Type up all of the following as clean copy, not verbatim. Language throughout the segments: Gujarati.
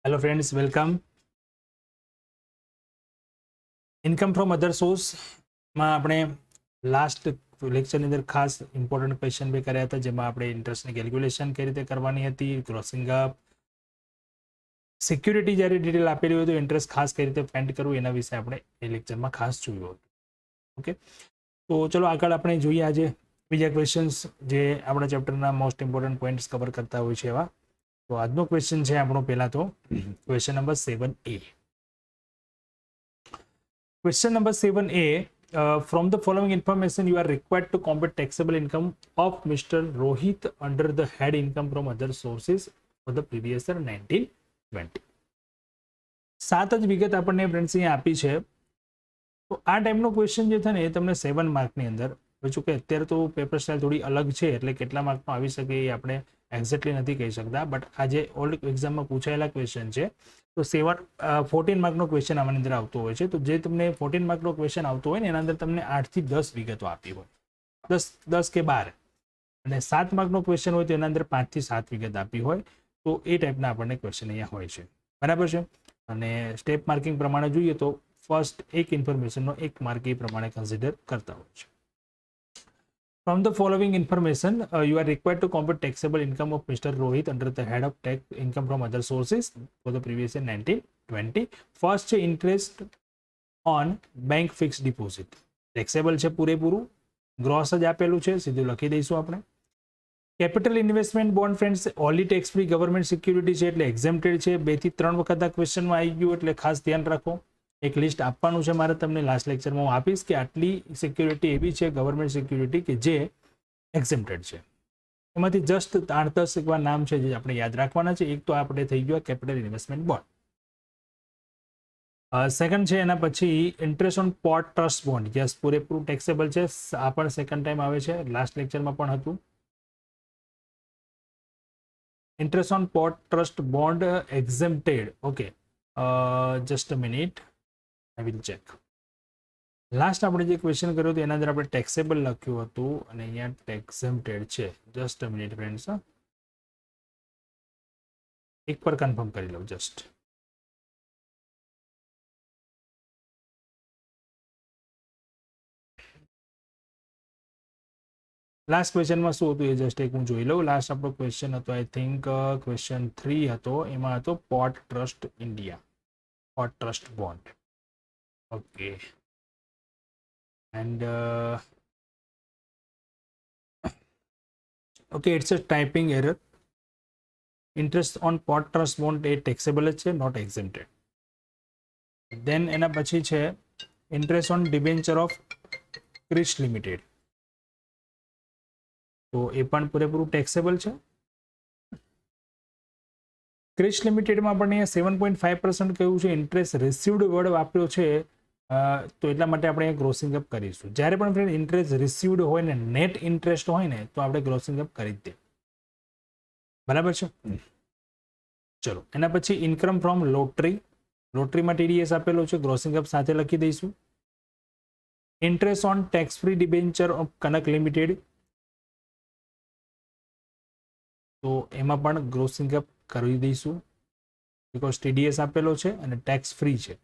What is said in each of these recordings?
Hello friends, welcome. Income from અધર સોર્સમાં આપણે લાસ્ટ લેક્ચરની અંદર ખાસ ઇમ્પોર્ટન્ટ ક્વેશ્ચન બી કર્યા હતા, જેમાં આપણે ઇન્ટરેસ્ટની કેલ્ક્યુલેશન કઈ રીતે કરવાની હતી, ક્રોસિંગ અપ, સિક્યુરિટી જ્યારે ડિટેલ આપેલી હોય તો ઇન્ટરેસ્ટ ખાસ કઈ રીતે ફાઇન્ડ કરવું એના વિશે આપણે એ લેક્ચરમાં ખાસ જોયું હતું. ઓકે, તો ચલો આગળ આપણે જોઈએ આજે બીજા ક્વેશ્ચન્સ જે આપણા ચેપ્ટરના મોસ્ટ ઇમ્પોર્ટન્ટ પોઈન્ટ્સ કવર કરતા હોય છે એવા. તો આજનો ક્વેશ્ચન છે આપણો પહેલા તો question number 7A. Question number 7A. From the following information, you are required to compute taxable income of Mr. Rohit under the head income from other sources for the previous year 1920. 7 જ વિગત આપણને ફ્રેન્ડ્સ અહીંયા આપી છે. તો આ ટાઈપનો ક્વેશ્ચન જે છે ને એ તમને 7 માર્કની અંદર, કે અત્યારે તો પેપર સ્ટાઇલ થોડી અલગ છે એટલે કેટલા માર્કનો આવી શકે એ આપણે એક્ઝેક્ટલી નથી કહી શકતા, બટ આજે ઓલ્ડ એક્ઝામમાં પૂછાયેલા ક્વેશ્ચન છે તો 14 માર્કનો ક્વેશ્ચન આની અંદર આવતો હોય છે. તો જે તમને 14 માર્કનો ક્વેશ્ચન આવતો હોય ને એના અંદર તમને 8 થી 10 વિગતો આપી હોય, 10 કે 12, અને 7 માર્કનો ક્વેશ્ચન હોય તો એના અંદર 5 થી 7 વિગત આપી હોય. તો એ ટાઈપના આપણને ક્વેશ્ચન અહીંયા હોય છે, બરાબર છે. અને સ્ટેપ માર્કિંગ પ્રમાણે જોઈએ તો ફર્સ્ટ એક ઇન્ફોર્મેશનનો 1 માર્ક એ પ્રમાણે કન્સિડર કરતા હોય છે. From the following information, you are required to compute taxable income of Mr. Rohit under the head of tax income from other sources for the previous year 1920. First, interest on bank fixed deposit. Taxable છે પૂરેપૂરું, ગ્રોસ જ આપેલું છે, સીધું લખી દઈશું આપણે. Capital investment bond friends only tax free government security છે એટલે એક્ઝેમ્પ્ટેડ છે. 2 થી 3 વખત આ ક્વેશ્ચનમાં આવી ગયું એટલે ખાસ ધ્યાન રાખો. એક લિસ્ટ આપવાનું છે મારે તમને, લાસ્ટ લેક્ચરમાં હું આપીશ કે આટલી સિક્યુરિટી એવી છે ગવર્મેન્ટ સિક્યુરિટી કે જે એક્ઝેમ્પ્ટેડ છે. એમાંથી જસ્ટ 8-10 એવા નામ છે જે આપણે યાદ રાખવાના છે. એક તો આપણે થઈ ગયો કેપિટલ ઇન્વેસ્ટમેન્ટ બોન્ડ. સેકન્ડ છે એના પછી interest on port trust bond. Yes, પૂરેપૂરું ટેક્સેબલ છે. આ પણ સેકન્ડ ટાઈમ આવે છે, લાસ્ટ લેક્ચરમાં પણ હતું. Interest on port trust bond exempted. Okay, just a minute, I will check. લાસ્ટ આપણે જે ક્વેશ્ચન કર્યો હતો એના અંદર આપણે ટેક્સેબલ લખ્યું હતું અને અહીંયા એક્ઝેમ્પ્ટેડ છે. જસ્ટ અ મિનિટ ફ્રેન્ડ્સ, એક પર કન્ફર્મ કરી લઉં જસ્ટ. લાસ્ટ ક્વેશ્ચનમાં શું હતું એ જસ્ટ એક હું જોઈ લઉં. લાસ્ટ આપણો ક્વેશ્ચન હતો, આઈ થિંક ક્વેશ્ચન 3 હતો, એમાં હતો port trust India, port trust bond. Okay, and okay, it's a typing error. Interest on port trust bond A taxable છે, not exempted. Then એના પછી છે interest on debenture of Krish limited, તો એ પણ પૂરેપૂરું taxable છે. ક્રિશ લિમિટેડમાં આપણને 7.5% કહ્યું છે. ઇન્ટરેસ્ટ રિસીવડ વર્ડ વાપર્યો છે, તો એટલા માટે આપણે ગ્રોસિંગ અપ કરીશું. જ્યારે પણ ફ્રેન્ડ ઇન્ટરેસ્ટ રિસીવડ હોય ને નેટ ઇન્ટરેસ્ટ હોય ને તો આપણે ગ્રોસિંગ અપ કરી જ દે, બરાબર છે. ચલો, એના પછી ઇન્કમ ફ્રોમ લોટરી, લોટરીમાં ટીડીએસ આપેલો છે, ગ્રોસિંગ અપ સાથે લખી દઈશું. Interest on tax free debenture of Kanak limited, તો એમાં પણ ગ્રોસિંગ અપ કરી દઈશું બીકોઝ ટીડીએસ આપેલો છે અને ટેક્સ ફ્રી છે.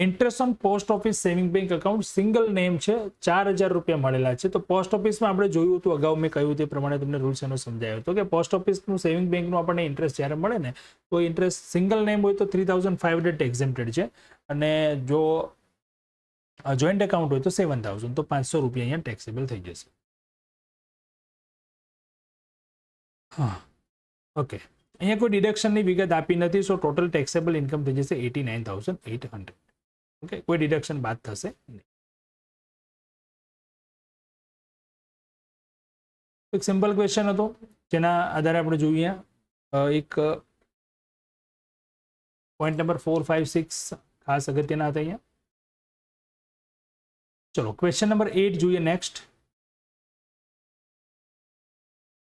Interest on post office saving bank account, single name છે, 4000 રૂપિયા મળેલા છે. તો પોસ્ટ ઓફિસમાં આપણે જોયું હતું, અગાઉ મેં કહ્યું તે પ્રમાણે તમને રૂલ્સ એનો સમજાયો હતો કે પોસ્ટ ઓફિસનું સેવિંગ બેંકનું આપણને ઇન્ટરેસ્ટ જ્યારે મળે ને તો ઇન્ટરેસ્ટ સિંગલ નેમ હોય તો 3500 એક્ઝેમ્પ્ટેડ છે, અને જો જોઈન્ટ એકાઉન્ટ હોય તો 7000, તો 500 રૂપિયા અહીંયા ટેક્સેબલ થઈ જશે. હા, ઓકે, અહીંયા કોઈ ડિડક્શનની વિગત આપી નથી, સો ટોટલ ટેક્સેબલ ઇન્કમ થઈ જશે 89,800. ઓકે, કોઈ ડિડક્શન બાદ થશે નહીં. એક સિમ્પલ ક્વેશ્ચન હતો જેના આધારે આપણે જોઈએ એક પોઈન્ટ નંબર 4, 5, 6 ખાસ અગત્યના હતા અહીંયા. ચલો, ક્વેશ્ચન નંબર 8 જોઈએ next.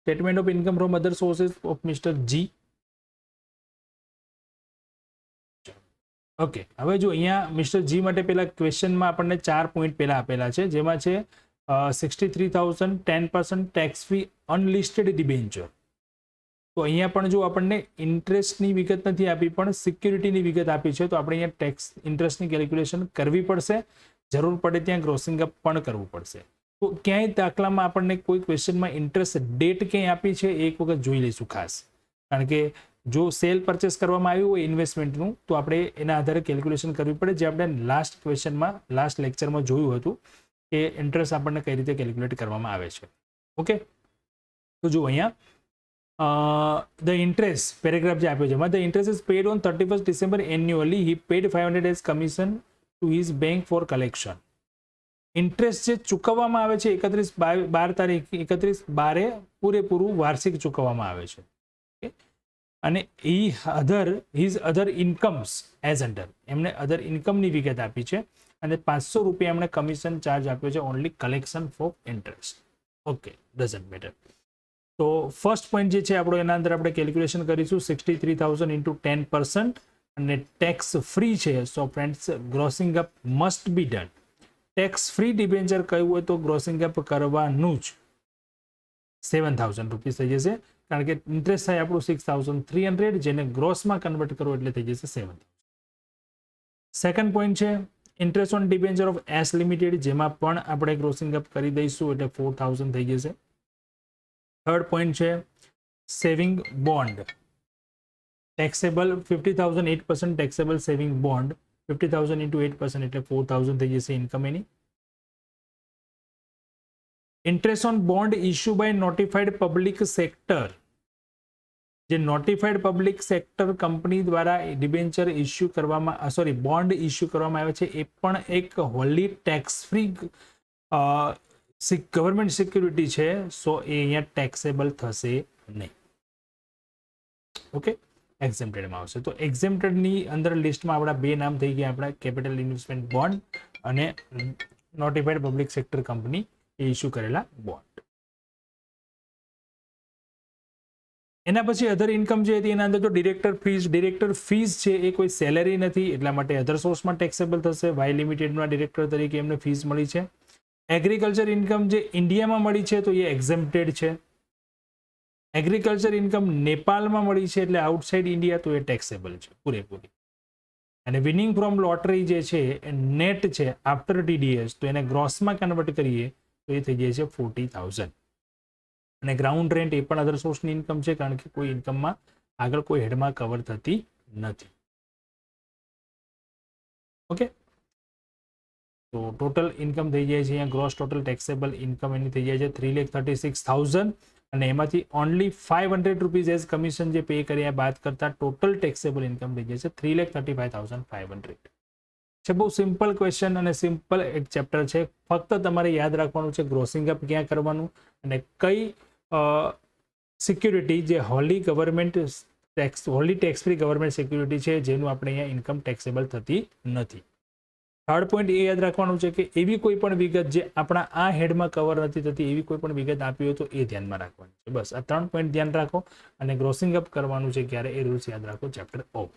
Statement of income from other sources of mister G. Okay, હવે જો અહીંયા મિસ્ટર જી માટે પેલા ક્વેશ્ચનમાં આપણને 4 પોઈન્ટ પેલા આપેલા છે, જેમાં છે 63,000 10% ટેક્સ ફ્રી અનલિસ્ટેડ ડિબેન્ચર. તો અહીંયા પણ જો આપણને ઇન્ટરેસ્ટની વિગત નથી આપી પણ સિક્યુરિટીની વિગત આપી છે, તો આપણે અહીંયા ટેક્સ ઇન્ટરેસ્ટની કેલ્ક્યુલેશન કરવી પડશે. જરૂર પડે ત્યાં ગ્રોસિંગ અપ પણ કરવું પડશે. તો ક્યાંય દાખલામાં આપણને કોઈ ક્વેશ્ચનમાં ઇન્ટરેસ્ટ ડેટ ક્યાંય આપી છે એક વખત જોઈ લઈશું ખાસ, કારણ કે જો સેલ પરચેસ કરવામાં આવ્યું હોય ઇન્વેસ્ટમેન્ટનું તો આપણે એના આધારે કેલ્ક્યુલેશન કરવી પડે, જે આપણે લાસ્ટ ક્વેશ્ચનમાં લાસ્ટ લેક્ચરમાં જોયું હતું કે ઇન્ટરેસ્ટ આપણને કઈ રીતે કેલ્ક્યુલેટ કરવામાં આવે છે. ઓકે, તો જો અહીંયા ધ ઇન્ટરેસ્ટ પેરેગ્રાફ જે આપ્યો છે એમાં the interest is paid on 31st December annually. He paid 500 as commission to his bank for collection. Interest જે ચૂકવવામાં આવે છે 31/12 પૂરેપૂરું વાર્ષિક ચૂકવવામાં આવે છે. અને હિઝ અધર ઇન્કમ્સ એઝ અંડર, એમણે અધર ઇન્કમની વિગત આપી છે અને 500 રૂપિયા એમણે કમિશન ચાર્જ આપ્યો છે only collection for interest. Okay, doesn't matter. તો ફર્સ્ટ પોઈન્ટ જે છે આપણો એના અંદર આપણે કેલ્ક્યુલેશન કરીશું 63,000 ઇન્ટુ 10% અને ટેક્સ ફ્રી છે. So friends grossing up must be done. Tax free debenture કહ્યું હોય તો ગ્રોસિંગ અપ કરવાનું જ 7,000 રૂપીસ થઈ જશે, કારણ કે ઇન્ટરેસ્ટ થાય આપણું 6,300, જેને ગ્રોસમાં કન્વર્ટ કરો એટલે થઈ જશે 7,000. સેકન્ડ પોઈન્ટ છે interest on debenture of S limited, જેમાં પણ આપણે ગ્રોસિંગ અપ કરી દઈશું એટલે 4,000 થઈ જશે. થર્ડ પોઈન્ટ છે saving bond taxable 50,000 8% taxable saving bond 50,000 into 8% એટલે 4,000 થઈ જશે ઇન્કમ એની. Interest on bond issue by notified public sector, જે નોટિફાઈડ પબ્લિક સેક્ટર કંપની દ્વારા ડિબેન્ચર ઇશ્યુ કરવામાં બોન્ડ ઇશ્યુ કરવામાં આવે છે, એ પણ એક wholly tax free government security છે. સો એ અહીંયા ટેક્સેબલ થશે નહીં. ઓકે, એક્ઝેમ્પ્ટેડમાં આવશે. તો એક્ઝેમ્પ્ટેડની અંદર લિસ્ટમાં આપણા બે નામ થઈ ગયા, આપણા કેપિટલ ઇન્વેસ્ટમેન્ટ બોન્ડ અને notified public sector company issue કરેલા બોન્ડ. એના પછી અધર ઇન્કમ જે હતી એના અંદર તો ડિરેક્ટર ફીસ છે એ કોઈ સેલેરી નથી, એટલા માટે અધર સોર્સમાં ટેક્સેબલ થશે. વાય લિમિટેડના ડિરેક્ટર તરીકે એમને ફીસ મળી છે. એગ્રીકલ્ચર ઇન્કમ જે ઇન્ડિયામાં મળી છે તો એ એક્ઝેમ્પ્ટેડ છે. એગ્રીકલ્ચર ઇન્કમ નેપાળમાં મળી છે એટલે આઉટસાઇડ ઇન્ડિયા, તો એ ટેક્સેબલ છે પૂરેપૂરી. અને વિનિંગ ફ્રોમ લોટરી જે છે એ નેટ છે આફ્ટર ટીડીએસ, તો એને ગ્રોસમાં કન્વર્ટ કરીએ તો એ થઈ જાય છે 40,000. અને ગ્રાઉન્ડ રેન્ટ એ પણ અધર સોર્સની ઇન્કમ છે, કારણ કે કોઈ ઇન્કમમાં આગળ કોઈ હેડમાં કવર થતી નથી. ઓકે, તો ટોટલ ઇન્કમ થઈ જાય છે અહીંયા ગ્રોસ ટોટલ ટેક્સેબલ ઇન્કમ એની થઈ જાય છે 3,36,000 અને એમાંથી ઓનલી 500 રૂપીઝ એઝ કમિશન જે પે કર્યા બાદ કરતા ટોટલ ટેક્સેબલ ઇન્કમ થઈ જાય છે 3,35,500 છે. બહુ સિમ્પલ ક્વેશ્ચન અને સિમ્પલ એક ચેપ્ટર છે. ફક્ત તમારે યાદ રાખવાનું છે ગ્રોસિંગ અપ ક્યાં કરવાનું અને કઈ સિક્યુરિટી જે Holi tax free government security છે જેનું આપણે અહીંયા ઇન્કમ ટેક્સેબલ થતી નથી. થર્ડ પોઈન્ટ એ યાદ રાખવાનું છે કે એવી કોઈ પણ વિગત જે આપણા આ હેડમાં કવર નથી થતી એવી કોઈ પણ વિગત આપી હોય તો એ ધ્યાનમાં રાખવાની છે. બસ આ 3 પોઈન્ટ ધ્યાન રાખો અને ગ્રોસિંગ અપ કરવાનું છે ક્યારે એ રૂલ્સ યાદ રાખો ચેપ્ટર ઓફ.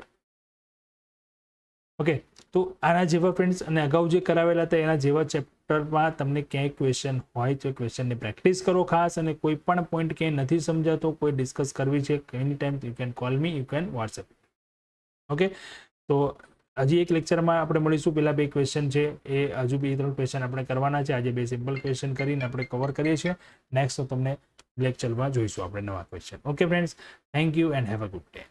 ઓકે, તો આના જેવા ફ્રેન્ડ્સ અને અગાઉ જે કરાવેલા હતા એના જેવા ચેપ્ટરમાં તમને ક્યાંય ક્વેશ્ચન હોય તો ક્વેશ્ચનની પ્રેક્ટિસ કરો ખાસ, અને કોઈ પણ પોઈન્ટ ક્યાંય નથી સમજાતો, કોઈ ડિસ્કસ કરવી છે any time you can call me, you can WhatsApp. Okay, તો હજી એક લેક્ચરમાં આપણે મળીશું. પેલા 2 ક્વેશ્ચન છે એ હજુ 2-3 ક્વેશ્ચન આપણે કરવાના છે. આજે 2 સિમ્પલ ક્વેશ્ચન કરીને આપણે કવર કરીએ છીએ. નેક્સ્ટ તો તમને લેક્ચરમાં જોઈશું આપણે નવા question. Okay friends, thank you and have a good day.